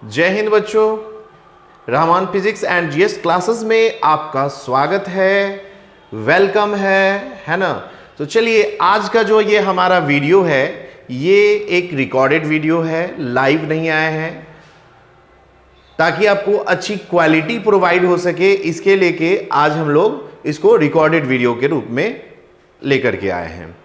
जय हिंद बच्चों, Rahman physics and GS classes में आपका स्वागत है, वेलकम है ना। तो चलिए आज का जो ये हमारा वीडियो है ये एक रिकॉर्डेड वीडियो है, लाइव नहीं आए हैं, ताकि आपको अच्छी क्वालिटी प्रोवाइड हो सके इसके लेके आज हम लोग इसको रिकॉर्डेड वीडियो के रूप में लेकर के आए हैं।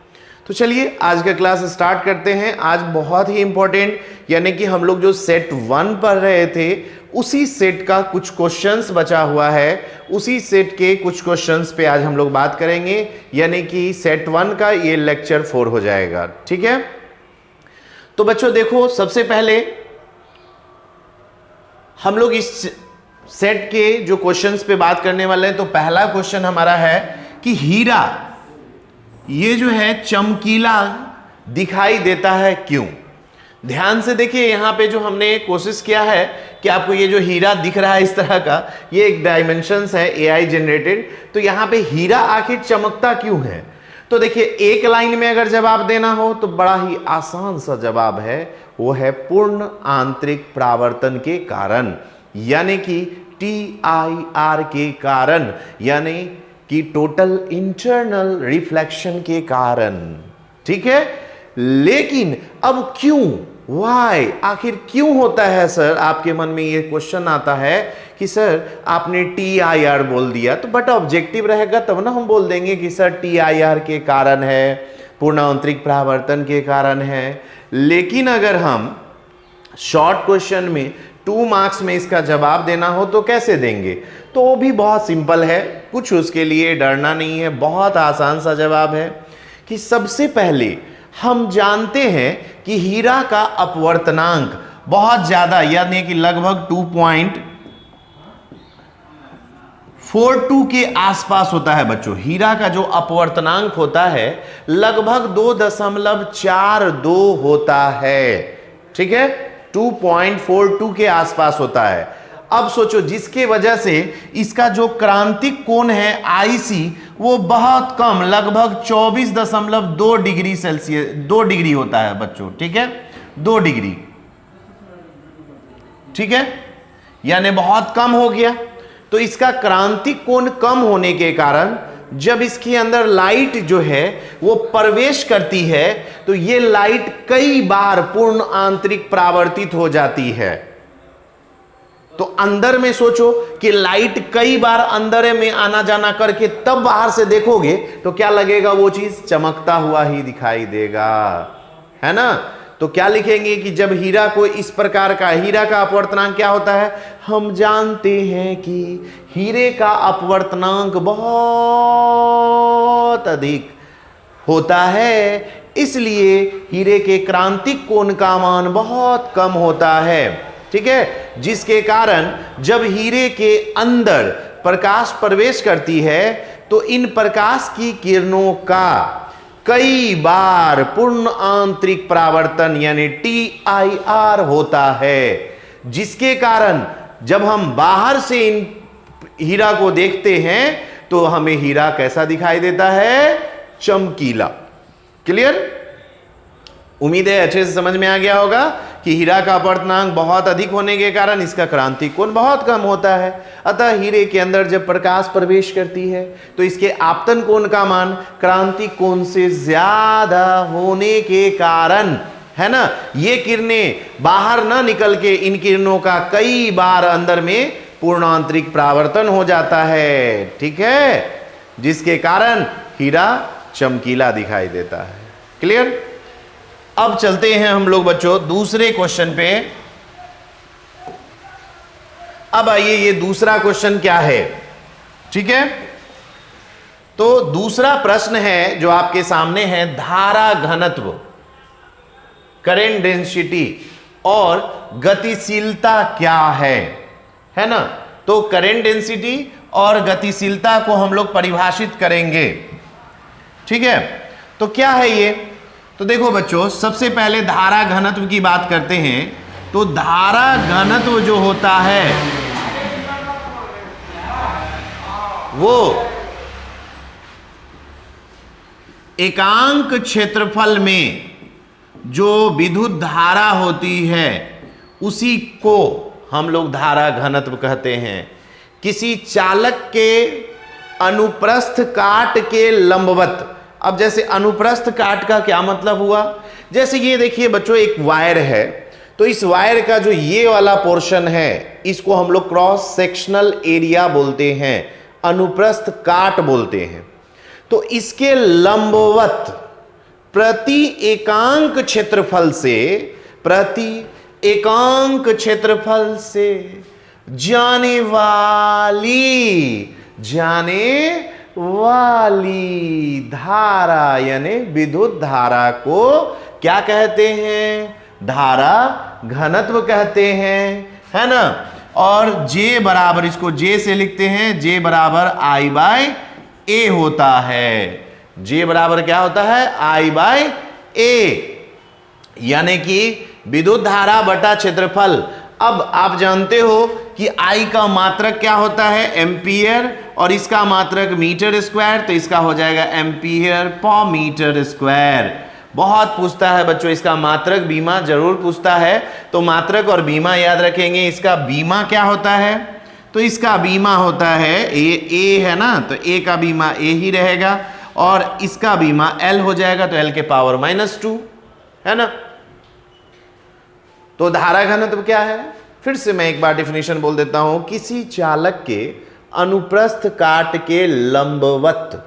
तो चलिए आज का क्लास स्टार्ट करते हैं। आज बहुत ही इंपॉर्टेंट यानी कि हम लोग जो सेट 1 पढ़ रहे थे उसी सेट का कुछ क्वेश्चंस बचा हुआ है, उसी सेट के कुछ क्वेश्चंस पे आज हम लोग बात करेंगे, यानी कि सेट 1 का ये लेक्चर 4 हो जाएगा। ठीक है, तो बच्चों देखो, सबसे पहले हम लोग इस सेट के जो क्वेश्चंस पे बात करने वाले हैं। तो पहला क्वेश्चन हमारा है कि हीरा ये जो है चमकीला दिखाई देता है क्यों। ध्यान से देखिए, यहां पे जो हमने कोशिश किया है कि आपको ये जो हीरा दिख रहा है इस तरह का, ये एक डायमेंशंस है एआई जनरेटेड। तो यहां पे हीरा आखिर चमकता क्यों है। तो देखिए, एक लाइन में अगर जवाब देना हो तो बड़ा ही आसान सा जवाब है, वो है पूर्ण आंतरिक परावर्तन के कारण, यानी कि TIR के कारण, यानी कि टोटल इंटरनल रिफ्लेक्शन के कारण। ठीक है, लेकिन अब क्यों, वाई, आखिर क्यों होता है सर। आपके मन में ये क्वेश्चन आता है कि सर आपने TIR बोल दिया, तो बट ऑब्जेक्टिव रहेगा तब ना हम बोल देंगे कि सर TIR के कारण है, पूर्ण आंतरिक परावर्तन के कारण है। लेकिन अगर हम शॉर्ट क्वेश्चन में 2 मार्क्स में इसका जवाब देना हो तो कैसे देंगे। तो वो भी बहुत सिंपल है, कुछ उसके लिए डरना नहीं है, बहुत आसान सा जवाब है कि सबसे पहले हम जानते हैं कि हीरा का अपवर्तनांक बहुत ज्यादा, यानी कि लगभग 2.42 के आसपास होता है बच्चों। हीरा का जो अपवर्तनांक होता है लगभग 2.42 होता है। ठीक है, 2.42 के आसपास होता है। अब सोचो, जिसके वजह से इसका जो क्रांतिक कोण है IC वो बहुत कम, लगभग 24.2 डिग्री सेल्सियस, 2 डिग्री होता है बच्चों। ठीक है, 2 डिग्री। ठीक है, यानी बहुत कम हो गया। तो इसका क्रांतिक कोण कम होने के कारण जब इसके अंदर लाइट जो है वो प्रवेश करती है तो ये लाइट कई बार पूर्ण आंतरिक परावर्तित हो जाती है। तो अंदर में सोचो कि लाइट कई बार अंदर में आना जाना करके तब बाहर से देखोगे तो क्या लगेगा, वो चीज चमकता हुआ ही दिखाई देगा, है ना। तो क्या लिखेंगे कि जब हीरा को इस प्रकार का, हीरा का अपवर्तनांक क्या होता है, हम जानते हैं कि हीरे का अपवर्तनांक बहुत अधिक होता है, इसलिए हीरे के क्रांतिक कोण का मान बहुत कम होता है। ठीक है, जिसके कारण जब हीरे के अंदर प्रकाश प्रवेश करती है तो इन प्रकाश की किरणों का कई बार पूर्ण आंतरिक परावर्तन यानी TIR होता है, जिसके कारण जब हम बाहर से इन हीरा को देखते हैं तो हमें हीरा कैसा दिखाई देता है, चमकीला। क्लियर, उम्मीद है अच्छे से समझ में आ गया होगा कि हीरा का अपवर्तनांक बहुत अधिक होने के कारण इसका क्रांतिक कोण बहुत कम होता है। अतः हीरे के अंदर जब प्रकाश प्रवेश करती है तो इसके आपतन कोण का मान क्रांतिक कोण से ज्यादा होने के कारण, है ना, ये किरणें बाहर ना निकल के इन किरणों का कई बार अंदर में पूर्ण आंतरिक परावर्तन हो जाता है। ठीक है, जिसके कारण हीरा चमकीला दिखाई देता है। क्लियर। अब चलते हैं हम लोग बच्चों दूसरे क्वेश्चन पे। अब आइए, ये दूसरा क्वेश्चन क्या है। ठीक है, तो दूसरा प्रश्न है जो आपके सामने है, धारा घनत्व, करंट डेंसिटी और गतिशीलता क्या है ना। तो करंट डेंसिटी और गतिशीलता को हम लोग परिभाषित करेंगे। ठीक है, तो क्या है ये। तो देखो बच्चों, सबसे पहले धारा घनत्व की बात करते हैं। तो धारा घनत्व जो होता है वो एकांक क्षेत्रफल में जो विद्युत धारा होती है उसी को हम लोग धारा घनत्व कहते हैं। किसी चालक के अनुप्रस्थ काट के लंबवत। अब जैसे अनुप्रस्थ काट का क्या मतलब हुआ, जैसे ये देखिए बच्चों, एक वायर है, तो इस वायर का जो ये वाला पोर्शन है इसको हम लोग क्रॉस सेक्शनल एरिया बोलते हैं, अनुप्रस्थ काट बोलते हैं। तो इसके लंबवत प्रति एकांक क्षेत्रफल से जाने वाली धारा यानी विद्युत धारा को क्या कहते हैं, धारा घनत्व कहते हैं, है ना। और J बराबर, इसको J से लिखते हैं, J बराबर I बाय A होता है। J बराबर क्या होता है, I बाय A, यानी कि विद्युत धारा बटा क्षेत्रफल। अब आप जानते हो कि I का मात्रक क्या होता है, एम्पियर, और इसका मात्रक मीटर स्क्वायर, तो इसका हो जाएगा एम्पियर पर मीटर स्क्वायर। बहुत पूछता है बच्चों, इसका मात्रक बीमा जरूर पूछता है, तो मात्रक और बीमा याद रखेंगे। इसका बीमा क्या होता है, तो इसका बीमा होता है ए है ना, तो ए का बीमा ए ही रहेगा, और इसका बीमा एल हो जाएगा, तो एल के पावर -2, है ना। तो धारा घनत्व क्या है, फिर से मैं एक बार डिफिनेशन बोल देता हूं। किसी चालक के अनुप्रस्थ काट के लंबवत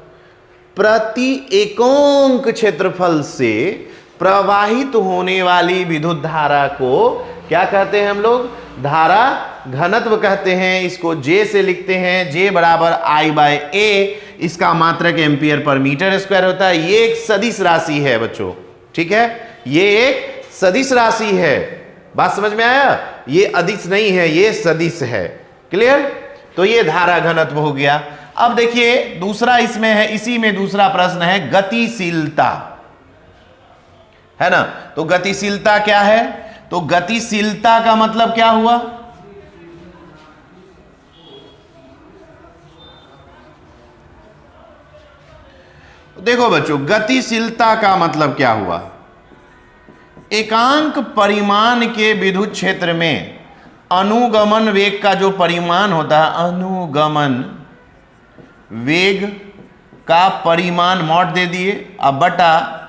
प्रति एकांक क्षेत्रफल से प्रवाहित होने वाली विद्युत धारा को क्या कहते हैं हम लोग, धारा घनत्व कहते हैं। इसको J से लिखते हैं, J बराबर I बाय A, इसका मात्रक एम्पियर पर मीटर स्क्वायर होता है। ये एक सदिश राशि है बच्चों, ठीक है, ये एक सदिश राशि है। बात समझ में आया, ये अदिश नहीं है, ये सदिश है। क्लियर, तो ये धारा घनत्व हो गया। अब देखिए दूसरा इसमें है, इसी में दूसरा प्रश्न है गतिशीलता, है ना। तो गतिशीलता क्या है, तो गतिशीलता का मतलब क्या हुआ, देखो बच्चों, गतिशीलता का मतलब क्या हुआ, एकांक परिमाण के विद्युत क्षेत्र में अनुगमन वेग का जो परिमाण होता है, अनुगमन वेग का परिमाण मॉड दे दिए, अब बटा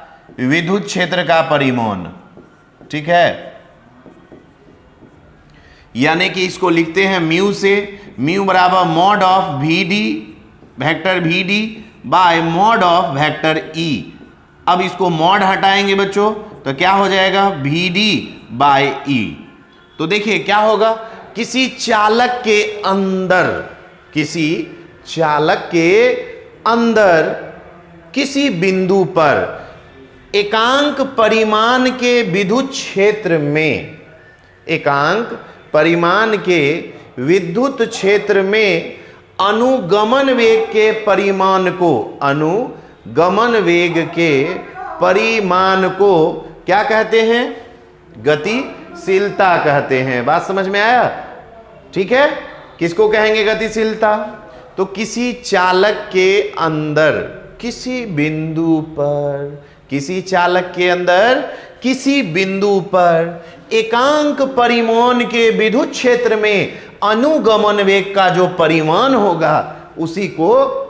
विद्युत क्षेत्र का परिमाण, ठीक है। यानी कि इसको लिखते हैं म्यू से, म्यू बराबर mod of V D vector V D by mod of vector E. अब इसको मॉड हटाएंगे बच्चों, तो क्या हो जाएगा, वी डी बाय ई। तो देखिए क्या होगा, किसी चालक के अंदर, किसी चालक के अंदर किसी बिंदु पर एकांक परिमाण के विद्युत क्षेत्र में, एकांक परिमाण के विद्युत क्षेत्र में अनुगमन वेग के परिमाण को, अनुगमन वेग के परिमाण को क्या कहते हैं, गतिशीलता कहते हैं। बात समझ में आया, ठीक है। किसको कहेंगे गतिशीलता, तो किसी चालक के अंदर किसी बिंदु पर, किसी चालक के अंदर किसी बिंदु पर एकांक परिमाण के विद्युत क्षेत्र में अनुगमन वेग का जो परिमाण होगा उसी को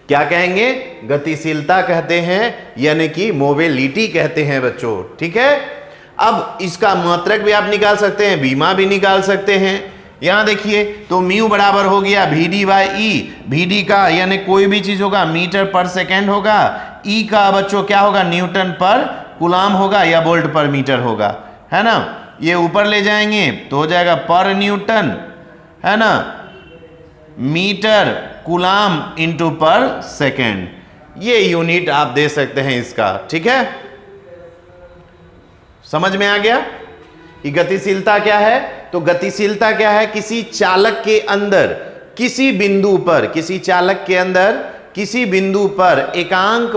क्या कहेंगे, गतिशीलता कहते हैं, यानी कि मोबिलिटी कहते हैं बच्चों, ठीक है। अब इसका मात्रक भी आप निकाल सकते हैं, बीमा भी निकाल सकते हैं। यहां देखिए, तो म्यू बराबर हो गया V D by E, V D का यानी कोई भी चीज होगा मीटर पर सेकेंड होगा, ई का बच्चों क्या होगा, न्यूटन पर कूलाम होगा या वोल्ट पर मीटर होगा, है ना। ये ऊपर ले जाएंगे तो हो जाएगा पर न्यूटन, है ना, मीटर कूलाम इंटू पर सेकेंड, ये यूनिट आप दे सकते हैं इसका, ठीक है। समझ में आ गया कि गतिशीलता क्या है, तो गतिशीलता क्या है, किसी चालक के अंदर किसी बिंदु पर, किसी चालक के अंदर किसी बिंदु पर एकांक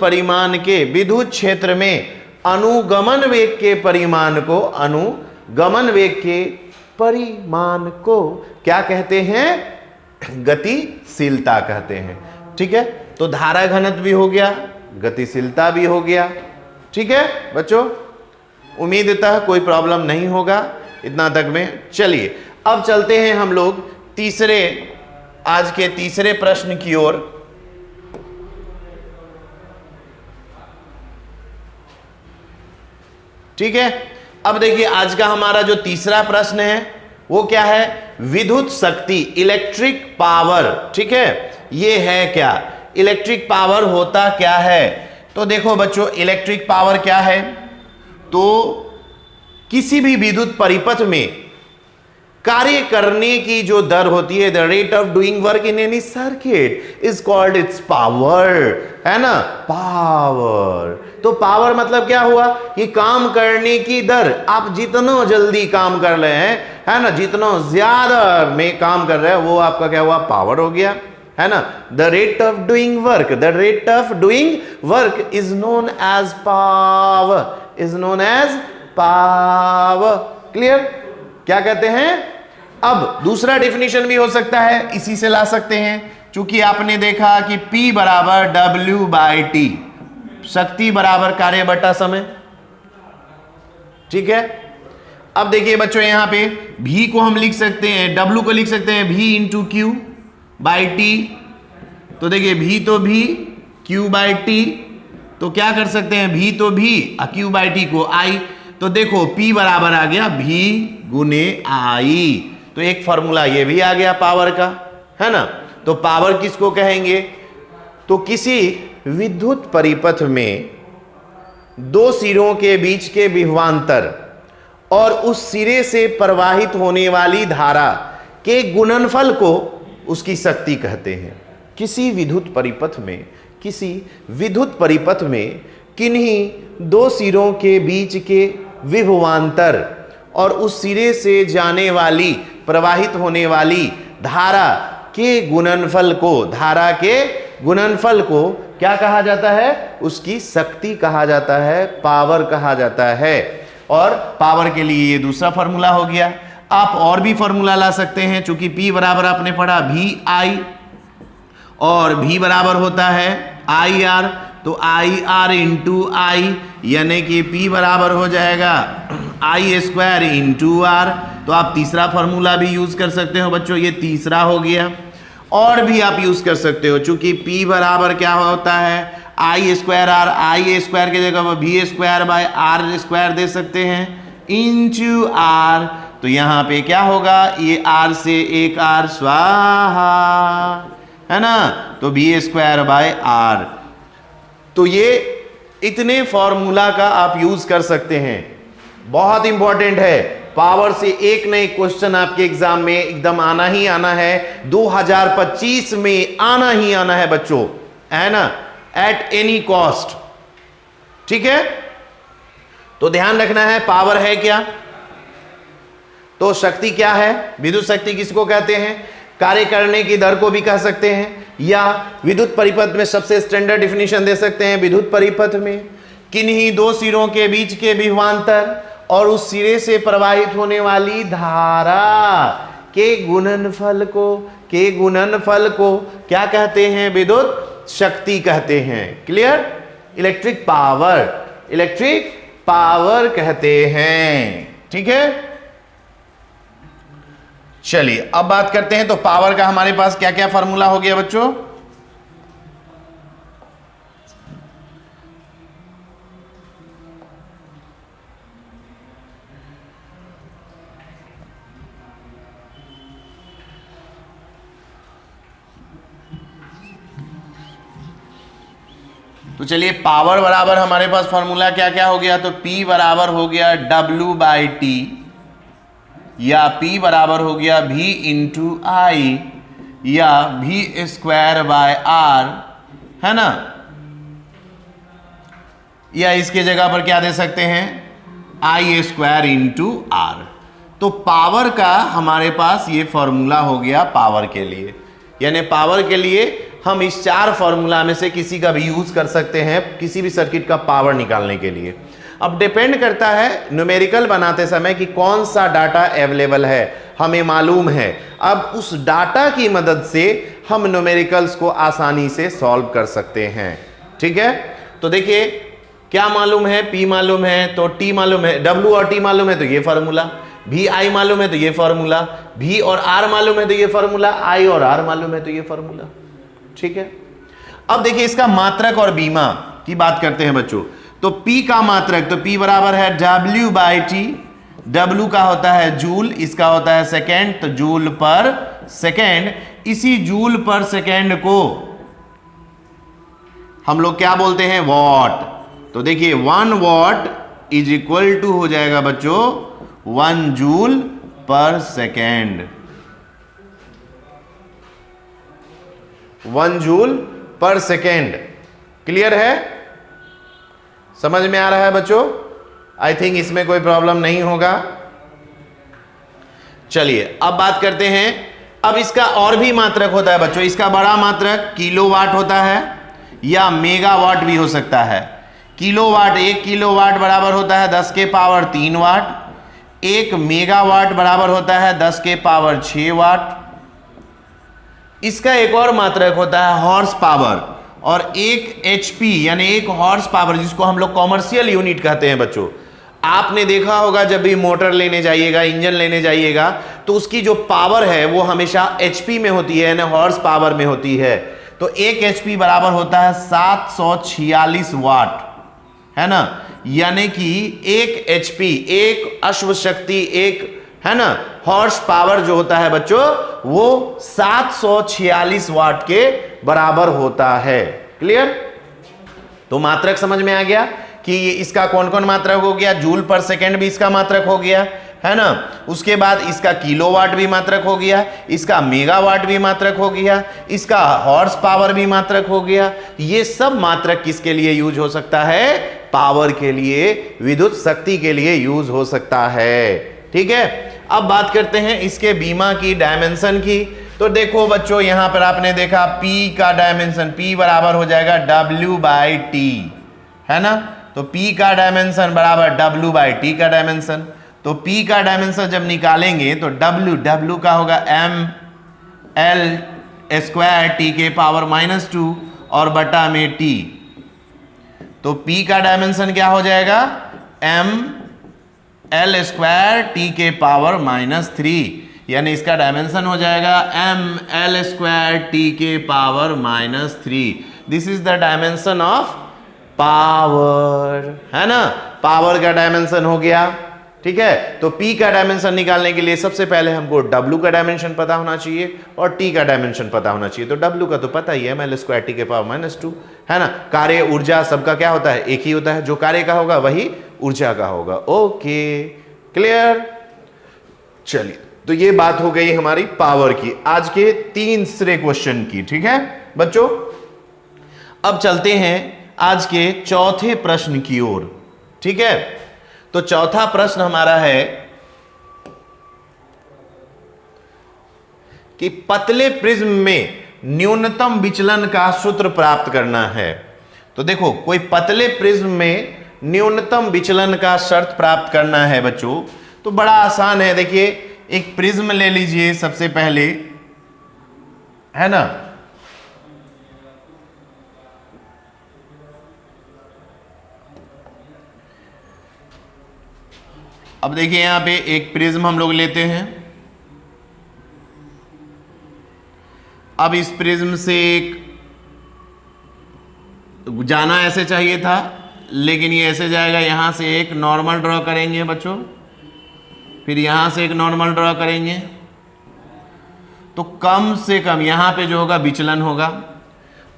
परिमाण के विद्युत क्षेत्र में अनुगमन वेग के परिमाण को, अनुगमन वेग के परिमाण को क्या कहते हैं, गतिशीलता कहते हैं, ठीक है। तो धारा घनत्व भी हो गया, गतिशीलता भी हो गया, ठीक है बच्चों, उम्मीदतः कोई प्रॉब्लम नहीं होगा इतना तक में। चलिए अब चलते हैं हम लोग आज के तीसरे प्रश्न की ओर। ठीक है, अब देखिए आज का हमारा जो तीसरा प्रश्न है वो क्या है, विद्युत शक्ति, इलेक्ट्रिक पावर। ठीक है, ये है क्या, इलेक्ट्रिक पावर होता क्या है। तो देखो बच्चों, इलेक्ट्रिक पावर क्या है, तो किसी भी विद्युत परिपथ में कार्य करने की जो दर होती है, the rate of doing work in any circuit is called its power, है ना, पावर। तो पावर मतलब क्या हुआ कि काम करने की दर, आप जितना जल्दी काम कर रहे हैं, है ना, जितना ज्यादा में काम कर रहे हैं, वो आपका क्या हुआ, पावर हो गया, है ना। The rate of doing work, the rate of doing work is known as power, is known as power. Clear, क्या कहते हैं। अब दूसरा डेफिनेशन भी हो सकता है, इसी से ला सकते हैं, चूंकि आपने देखा कि P बराबर W/T, शक्ति बराबर कार्य बटा समय। ठीक है, अब देखिए बच्चों यहां पे V को हम लिख सकते हैं, W को लिख सकते हैं V इंटू Q/T। तो देखिए V तो V, Q/T, तो क्या कर सकते हैं, V तो V, Q/T को I। तो देखो P बराबर आ गया V गुने I, तो एक फॉर्मूला ये भी आ गया पावर का, है ना। तो पावर किसको कहेंगे, तो किसी विद्युत परिपथ में दो सिरों के बीच के विभवांतर और उस सिरे से प्रवाहित होने वाली धारा के गुणनफल को उसकी शक्ति कहते हैं। किसी विद्युत परिपथ में, किसी विद्युत परिपथ में किन्हीं दो सिरों के बीच के विभवांतर और उस सिरे से जाने वाली, प्रवाहित होने वाली धारा के गुणनफल को, धारा के गुणनफल को क्या कहा जाता है, उसकी शक्ति कहा जाता है, पावर कहा जाता है। और पावर के लिए ये दूसरा फॉर्मूला हो गया। आप और भी फॉर्मूला ला सकते हैं, चूंकि P बराबर आपने पढ़ा VI और V बराबर होता है IR, तो IR इंटू I, यानी कि P बराबर हो जाएगा I² इंटू R। तो आप तीसरा फॉर्मूला भी यूज कर सकते हो बच्चों, ये तीसरा हो गया। और भी आप यूज कर सकते हो, चूंकि P बराबर क्या होता है I² R, I² की जगह V²/R² दे सकते हैं इंटू R। तो यहां पे क्या होगा, ये R से एक R स्वाहा, है ना, तो V²/R। तो ये इतने फॉर्मूला का आप यूज कर सकते हैं, बहुत इंपॉर्टेंट है। पावर से एक नए क्वेश्चन आपके एग्जाम में एकदम आना ही आना है, 2025 में आना ही आना है बच्चों, है ना, एट एनी कॉस्ट। ठीक है, तो ध्यान रखना है पावर है क्या, तो शक्ति क्या है, विद्युत शक्ति किसको कहते हैं, कार्य करने की दर को भी कह सकते हैं, या विद्युत परिपथ में सबसे स्टैंडर्ड डिफिनीशन दे सकते हैं, विद्युत परिपथ में किन्हीं दो सिरों के बीच के विभवांतर और उस सिरे से प्रवाहित होने वाली धारा के गुणनफल को क्या कहते हैं, विद्युत शक्ति कहते हैं। क्लियर, इलेक्ट्रिक पावर कहते हैं। ठीक है, चलिए अब बात करते हैं, तो पावर का हमारे पास क्या क्या फॉर्मूला हो गया बच्चों। तो चलिए पावर बराबर हमारे पास फॉर्मूला क्या क्या हो गया, तो P बराबर हो गया W/T, या P बराबर हो गया V इंटू I, या V²/R, है ना, या इसके जगह पर क्या दे सकते हैं, I² इंटू R। तो पावर का हमारे पास ये फॉर्मूला हो गया पावर के लिए, यानी पावर के लिए हम इस चार फॉर्मूला में से किसी का भी यूज कर सकते हैं किसी भी सर्किट का पावर निकालने के लिए। अब डिपेंड करता है न्यूमेरिकल बनाते समय कि कौन सा डाटा अवेलेबल है, हमें मालूम है। अब उस डाटा की मदद से हम न्यूमेरिकल्स को आसानी से सॉल्व कर सकते हैं। ठीक है, तो देखिए क्या मालूम है, P मालूम है तो T मालूम है, W और T मालूम है तो ये फॉर्मूला, V I मालूम है तो ये फॉर्मूला, V और R मालूम है तो ये फॉर्मूला, I और R मालूम है तो ये फॉर्मूला। ठीक है, अब देखिए इसका मात्रक और बीमा की बात करते हैं बच्चों। तो P का मात्रक, तो P बराबर है W बाई टी, W का होता है जूल, इसका होता है सेकेंड, तो जूल पर सेकेंड। इसी जूल पर सेकेंड को हम लोग क्या बोलते हैं, वॉट। तो देखिए 1 वॉट इज इक्वल टू हो जाएगा बच्चों 1 जूल पर सेकेंड, 1 जूल पर सेकेंड। क्लियर है, समझ में आ रहा है बच्चों? आई थिंक इसमें कोई प्रॉब्लम नहीं होगा। चलिए अब बात करते हैं, अब इसका और भी मात्रक होता है बच्चों। इसका बड़ा मात्रक किलोवाट होता है या मेगावाट भी हो सकता है। किलोवाट, 1 किलोवाट बराबर होता है 10 के पावर 3 वाट। 1 मेगावाट बराबर होता है 10 के पावर 6 वाट। इसका एक और मात्रक होता है हॉर्स पावर, और 1 HP यानी 1 हॉर्स पावर, जिसको हम लोग कॉमर्शियल यूनिट कहते हैं बच्चों। आपने देखा होगा जब भी मोटर लेने जाइएगा, इंजन लेने जाइएगा, तो उसकी जो पावर है वो हमेशा HP में होती है, यानी हॉर्स पावर में होती है। तो 1 HP बराबर होता है 746 वाट, है ना, यानी कि 1 HP, 1 अश्व शक्ति, 1 है ना हॉर्स पावर जो होता है बच्चों, वो 746 वाट के बराबर होता है। क्लियर? तो मात्रक समझ में आ गया कि इसका कौन कौन मात्रक हो गया, जूल पर सेकेंड भी इसका मात्रक हो गया, है ना। उसके बाद इसका किलोवाट भी मात्रक हो गया, इसका मेगावाट भी मात्रक हो गया, इसका हॉर्स पावर भी मात्रक हो गया। ये सब मात्रक किसके लिए यूज हो सकता है, पावर के लिए, विद्युत शक्ति के लिए यूज हो सकता है। ठीक है, अब बात करते हैं इसके बीमा की, डायमेंशन की। तो देखो बच्चों, यहां पर आपने देखा P का डायमेंशन, P बराबर हो जाएगा W बाई टी, है ना। तो P का डायमेंशन बराबर W बाई टी का डायमेंशन। तो P का डायमेंशन जब निकालेंगे तो W का होगा ML स्क्वायर T के पावर -2 और बटा में T। तो P का डायमेंशन क्या हो जाएगा, ML स्क्वायर T के पावर -3, यानी इसका डायमेंशन हो जाएगा ML स्क्वायर T के power -3। This is the dimension of power, है ना। पावर का डायमेंशन हो गया। ठीक है, तो P का डायमेंशन निकालने के लिए सबसे पहले हमको W का डायमेंशन पता होना चाहिए और T का डायमेंशन पता होना चाहिए। तो W का तो पता ही है, ML स्क्वायर T के पावर -2, है ना। कार्य ऊर्जा सबका क्या होता है, एक ही होता है, जो कार्य का होगा वही ऊर्जा का होगा। Okay, clear. चलिए, तो ये बात हो गई हमारी पावर की, आज के तीसरे क्वेश्चन की। ठीक है बच्चों, अब चलते हैं आज के चौथे प्रश्न की ओर। ठीक है, तो चौथा प्रश्न हमारा है कि पतले प्रिज्म में न्यूनतम विचलन का सूत्र प्राप्त करना है। तो देखो, कोई पतले प्रिज्म में न्यूनतम विचलन का शर्त प्राप्त करना है बच्चों, तो बड़ा आसान है। देखिए, एक प्रिज्म ले लीजिए सबसे पहले, है ना। अब देखिए यहां पे एक प्रिज्म हम लोग लेते हैं। अब इस प्रिज्म से एक जाना ऐसे चाहिए था, लेकिन ये ऐसे जाएगा। यहां से एक नॉर्मल ड्रॉ करेंगे बच्चों, फिर यहां से एक नॉर्मल ड्रॉ करेंगे, तो कम से कम यहां पे जो होगा विचलन होगा।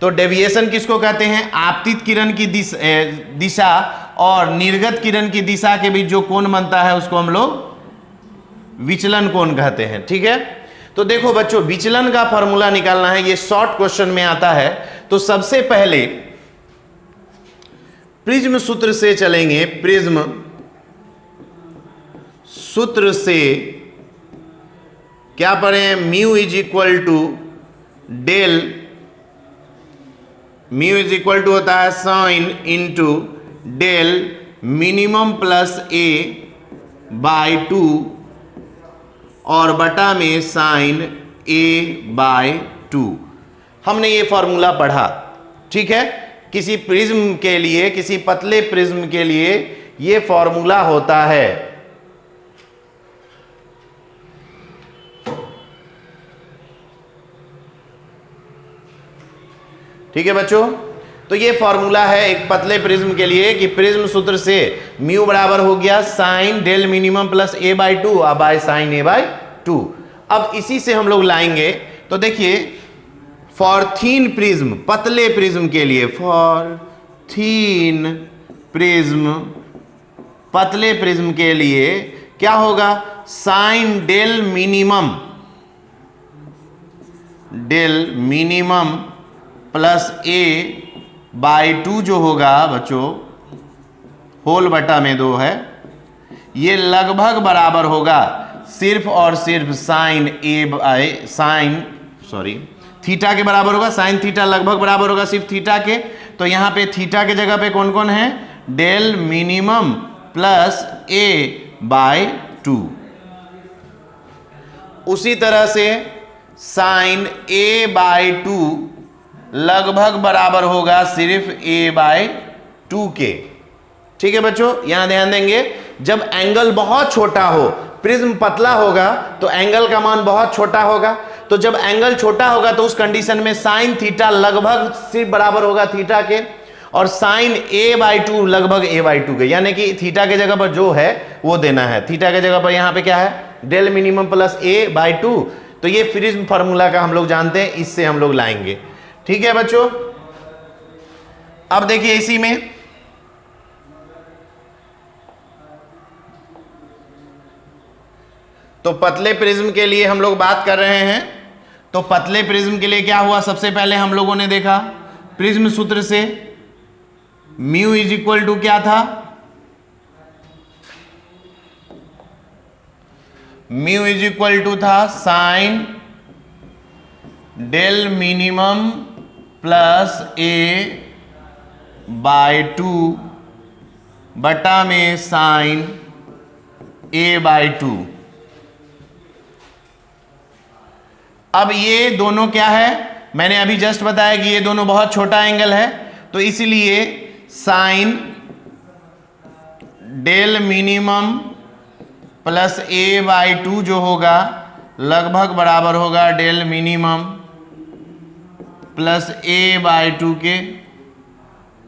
तो डेविएशन किसको कहते हैं, आपतित किरण की दिशा और निर्गत किरण की दिशा के बीच जो कोण बनता है उसको हम लोग विचलन कोण कहते हैं। ठीक है, तो देखो बच्चों, विचलन का फॉर्मूला निकालना है, ये शॉर्ट क्वेश्चन में आता है। तो सबसे पहले प्रिज्म सूत्र से चलेंगे। प्रिज्म सूत्र से क्या पढ़े, mu is equal to del, mu is equal to होता है sine into del minimum plus A by 2 और बटा में साइन ए बाय 2। हमने ये फॉर्मूला पढ़ा। ठीक है, किसी प्रिज्म के लिए, किसी पतले प्रिज्म के लिए ये फॉर्मूला होता है। ठीक है बच्चों, तो ये फॉर्मूला है एक पतले प्रिज्म के लिए कि प्रिज्म सूत्र से म्यू बराबर हो गया sine del minimum plus A by two by sine A by two. अब इसी से हम लोग लाएंगे, तो देखिए फॉर थीन प्रिज्म, पतले प्रिज्म के लिए, फॉर थीन प्रिज्म, पतले प्रिज्म के लिए क्या होगा, sine del minimum plus A by two जो होगा बच्चों, होल बटा में 2 है, ये लगभग बराबर होगा सिर्फ और सिर्फ साइन ए बाई थीटा के बराबर होगा। साइन थीटा लगभग बराबर होगा सिर्फ थीटा के, तो यहां पे थीटा के जगह पे कौन कौन है, del minimum plus A by two. उसी तरह से साइन ए बाई टू लगभग बराबर होगा सिर्फ ए बाई टू के। ठीक है बच्चों, यहां ध्यान देंगे, जब एंगल बहुत छोटा हो, प्रिज्म पतला होगा तो एंगल का मान बहुत छोटा होगा, तो जब एंगल छोटा होगा तो उस कंडीशन में साइन थीटा लगभग सिर्फ बराबर होगा थीटा के, और साइन ए बाई टू लगभग ए बाई टू के, यानी कि थीटा के जगह पर जो है वो देना है। थीटा के जगह पर यहां पे क्या है, del minimum plus A by two. तो ये प्रिज्म फार्मूला का हम लोग जानते हैं, इससे हम लोग लाएंगे। ठीक है बच्चों, अब देखिए इसी में तो पतले प्रिज्म के लिए हम लोग बात कर रहे हैं, तो पतले प्रिज्म के लिए क्या हुआ, सबसे पहले हम लोगों ने देखा प्रिज्म सूत्र से म्यू इज इक्वल टू क्या था, म्यू इज इक्वल टू था sine del minimum plus A by two बटा में साइन ए बाई टू। अब ये दोनों क्या है, मैंने अभी जस्ट बताया कि ये दोनों बहुत छोटा एंगल है, तो इसलिए sine del minimum plus A by two जो होगा लगभग बराबर होगा del minimum plus A by two के,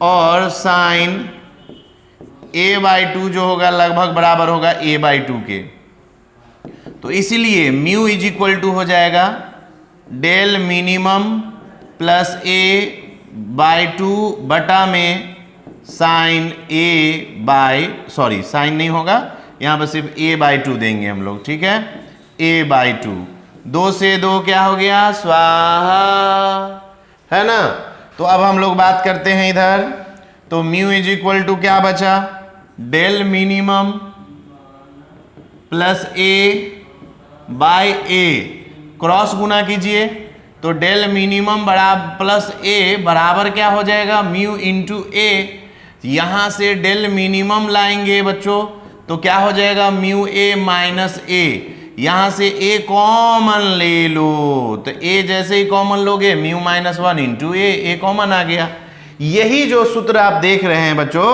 और साइन ए बाई टू जो होगा लगभग बराबर होगा ए बाई टू के। तो इसीलिए म्यू इज इक्वल टू हो जाएगा del minimum plus A by two बटा में sine A by, sorry sine नहीं होगा, यहां पर सिर्फ ए बाई टू देंगे हम लोग। ठीक है, ए बाई टू, 2 से 2 क्या हो गया, स्वाहा, है ना। तो अब हम लोग बात करते हैं इधर, तो म्यू इज इक्वल टू क्या बचा, del minimum plus A by A, cross गुना कीजिए तो डेल मिनिमम बराबर प्लस ए बराबर क्या हो जाएगा, म्यू इंटू ए। यहां से डेल मिनिमम लाएंगे बच्चों तो क्या हो जाएगा, म्यू ए माइनस ए, यहां से ए कॉमन ले लो, तो ए जैसे ही कॉमन लोगे म्यू माइनस 1 इंटू ए कॉमन आ गया। यही जो सूत्र आप देख रहे हैं बच्चों,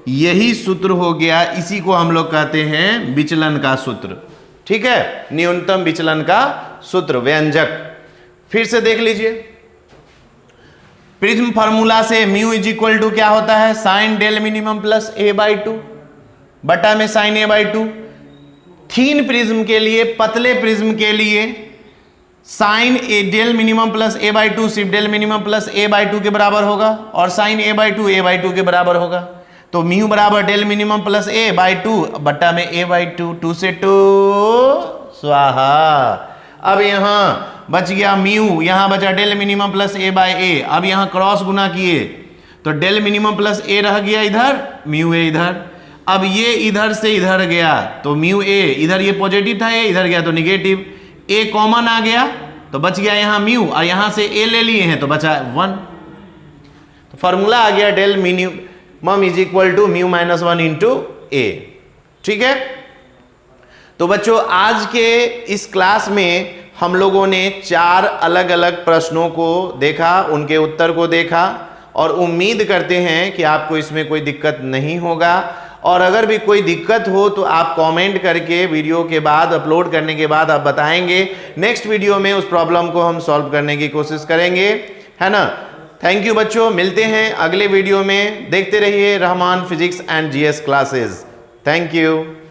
यही सूत्र हो गया, इसी को हम लोग कहते हैं विचलन का सूत्र। ठीक है, न्यूनतम विचलन का सूत्र, व्यंजक। फिर से देख लीजिए, प्रिज्म फार्मूला से म्यू इज इक्वल टू क्या होता है, sine del minimum plus A by two बटा में sine A by two. Thin prism के लिए, पतले प्रिज्म के लिए sine A del minimum plus A by two सिर्फ del minimum plus A by two के बराबर होगा, और साइन ए बाई टू के बराबर होगा। तो म्यू बराबर del minimum plus A by two बट्टा में ए बाई टू, 2 से 2 स्वाहा। अब यहां बच गया म्यू, यहां बचा del minimum plus A by A. अब यहां क्रॉस गुना किए तो डेल मिनिमम प्लस ए रह गया इधर, म्यू ए इधर। अब ये इधर से इधर गया तो म्यू ए, इधर ये पॉजिटिव था, ए इधर गया तो निगेटिव, ए कॉमन आ गया तो बच गया यहां म्यू, और यहां से ए ले लिए हैं तो बचा 1। तो फॉर्मूला आ गया del minimum is equal to mu minus 1 into A. ठीक है, तो बच्चों आज के इस क्लास में हम लोगों ने 4 अलग अलग प्रश्नों को देखा, उनके उत्तर को देखा, और उम्मीद करते हैं कि आपको इसमें कोई दिक्कत नहीं होगा। और अगर भी कोई दिक्कत हो तो आप कमेंट करके वीडियो के बाद, अपलोड करने के बाद आप बताएंगे। नेक्स्ट वीडियो में उस प्रॉब्लम को हम सॉल्व करने की कोशिश करेंगे, है ना। थैंक यू बच्चों, मिलते हैं अगले वीडियो में। देखते रहिए Rahman physics and GS classes. Thank you.